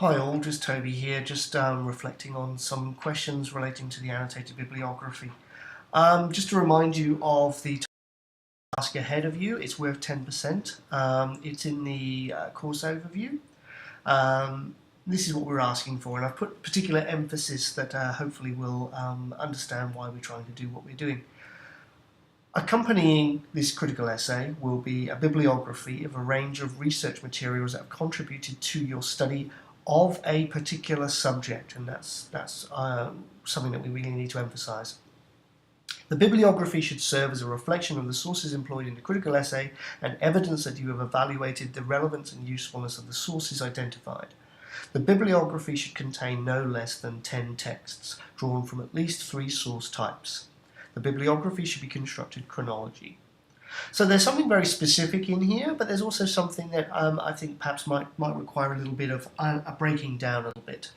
Hi all, just Toby here, just reflecting on some questions relating to the annotated bibliography. Just to remind you of the task ahead of you, it's worth 10%. It's in the course overview. This is what we're asking for, and I've put particular emphasis that hopefully will understand why we're trying to do what we're doing. Accompanying this critical essay will be a bibliography of a range of research materials that have contributed to your study of a particular subject, and that's something that we really need to emphasize. The bibliography should serve as a reflection of the sources employed in the critical essay and evidence that you have evaluated the relevance and usefulness of the sources identified. The bibliography should contain no less than 10 texts, drawn from at least 3 source types. The bibliography should be constructed chronology. So there's something very specific in here, but there's also something that I think perhaps might require a little bit of a breaking down a little bit.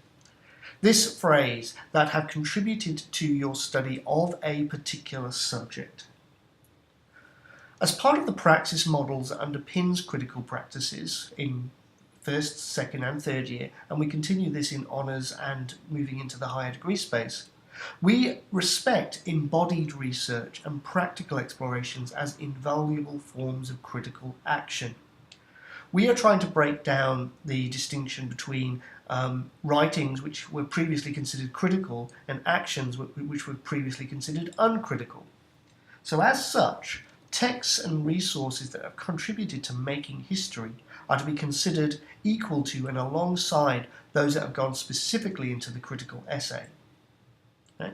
This phrase, that have contributed to your study of a particular subject. As part of the praxis models that underpins critical practices in first, second and third year, and we continue this in honours and moving into the higher degree space, we respect embodied research and practical explorations as invaluable forms of critical action. We are trying to break down the distinction between writings which were previously considered critical and actions which were previously considered uncritical. So as such, texts and resources that have contributed to making history are to be considered equal to and alongside those that have gone specifically into the critical essay. Okay?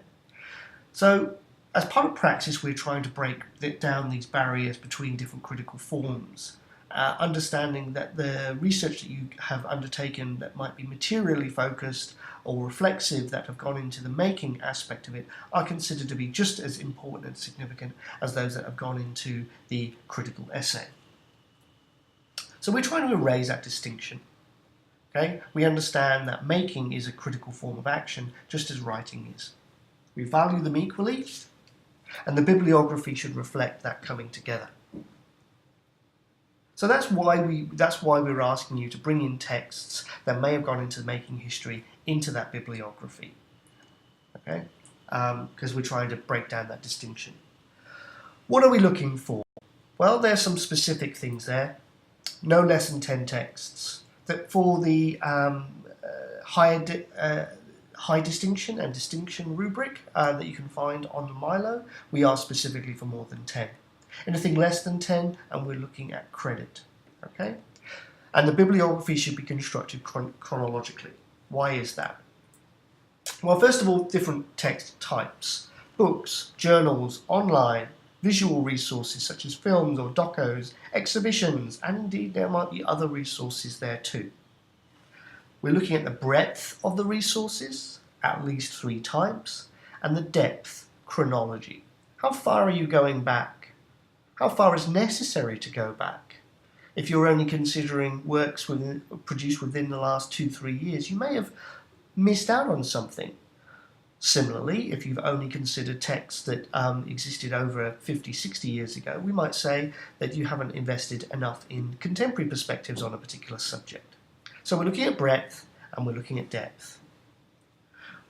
So, as part of praxis, we're trying to break down these barriers between different critical forms, understanding that the research that you have undertaken that might be materially focused or reflexive that have gone into the making aspect of it are considered to be just as important and significant as those that have gone into the critical essay. So we're trying to erase that distinction. Okay? We understand that making is a critical form of action, just as writing is. We value them equally, and the bibliography should reflect that coming together. So that's why we're asking you to bring in texts that may have gone into making history into that bibliography. Okay? Because we're trying to break down that distinction. What are we looking for? Well, there's some specific things there. No less than 10 texts. That for the high distinction and distinction rubric that you can find on the Milo, we are specifically for more than 10. Anything less than 10, and we're looking at credit. Okay? And the bibliography should be constructed chronologically. Why is that? Well, first of all, different text types. Books, journals, online, visual resources such as films or docos, exhibitions, and indeed there might be other resources there too. We're looking at the breadth of the resources, at least 3 types, and the depth, chronology. How far are you going back? How far is necessary to go back? If you're only considering works produced within the last 2-3 years, you may have missed out on something. Similarly, if you've only considered texts that existed over 50-60 years ago, we might say that you haven't invested enough in contemporary perspectives on a particular subject. So we're looking at breadth and we're looking at depth.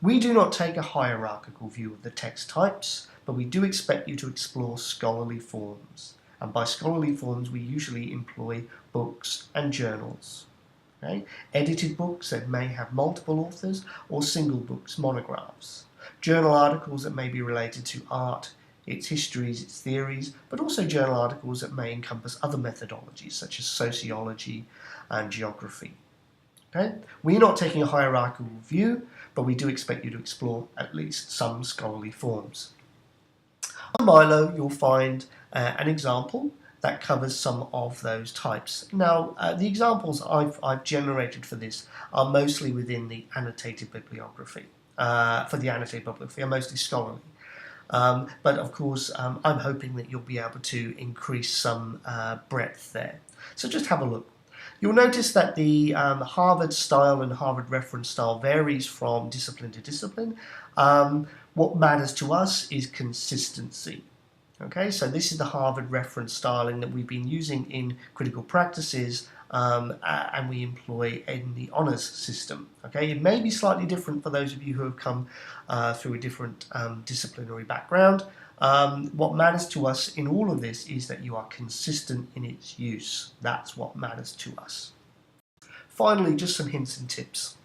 We do not take a hierarchical view of the text types, but we do expect you to explore scholarly forms. And by scholarly forms, we usually employ books and journals. Okay? Edited books that may have multiple authors, or single books, monographs. Journal articles that may be related to art, its histories, its theories, but also journal articles that may encompass other methodologies such as sociology and geography. Okay? We're not taking a hierarchical view, but we do expect you to explore at least some scholarly forms. On Milo, you'll find an example that covers some of those types. Now, the examples I've generated for this are mostly within the annotated bibliography. For the annotated bibliography, are mostly scholarly. But of course, I'm hoping that you'll be able to increase some breadth there. So just have a look. You'll notice that the Harvard style and Harvard reference style varies from discipline to discipline. What matters to us is consistency. Okay, so this is the Harvard reference styling that we've been using in critical practices and we employ in the honours system. Okay, it may be slightly different for those of you who have come through a different disciplinary background. What matters to us in all of this is that you are consistent in its use. That's what matters to us. Finally, just some hints and tips.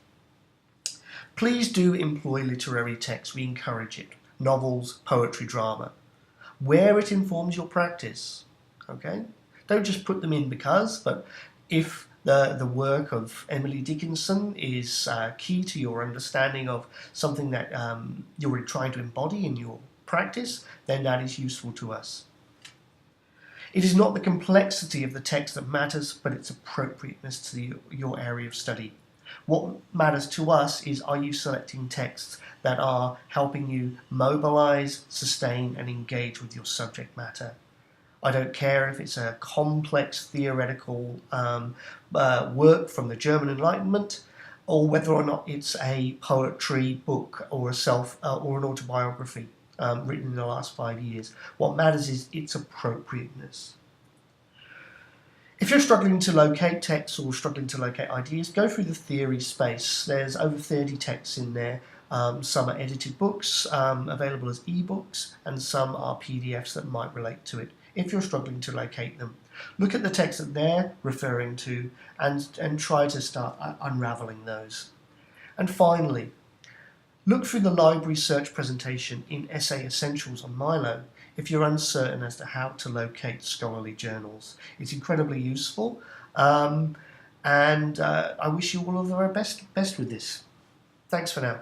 Please do employ literary text. We encourage it. Novels, poetry, drama. Where it informs your practice. Okay? Don't just put them in because, but if the work of Emily Dickinson is key to your understanding of something that you're trying to embody in your practice, then that is useful to us. It is not the complexity of the text that matters, but its appropriateness to your area of study. What matters to us is, are you selecting texts that are helping you mobilize, sustain, and engage with your subject matter? I don't care if it's a complex theoretical work from the German Enlightenment, or whether or not it's a poetry book or or an autobiography written in the last 5 years. What matters is its appropriateness. If you're struggling to locate texts or struggling to locate ideas, go through the theory space. There's over 30 texts in there. Some are edited books available as ebooks, and some are PDFs that might relate to it. If you're struggling to locate them, look at the text that they're referring to and try to start unraveling those. And finally, look through the library search presentation in Essay Essentials on Milo if you're uncertain as to how to locate scholarly journals. It's incredibly useful, and I wish you all of the very best with this. Thanks for now.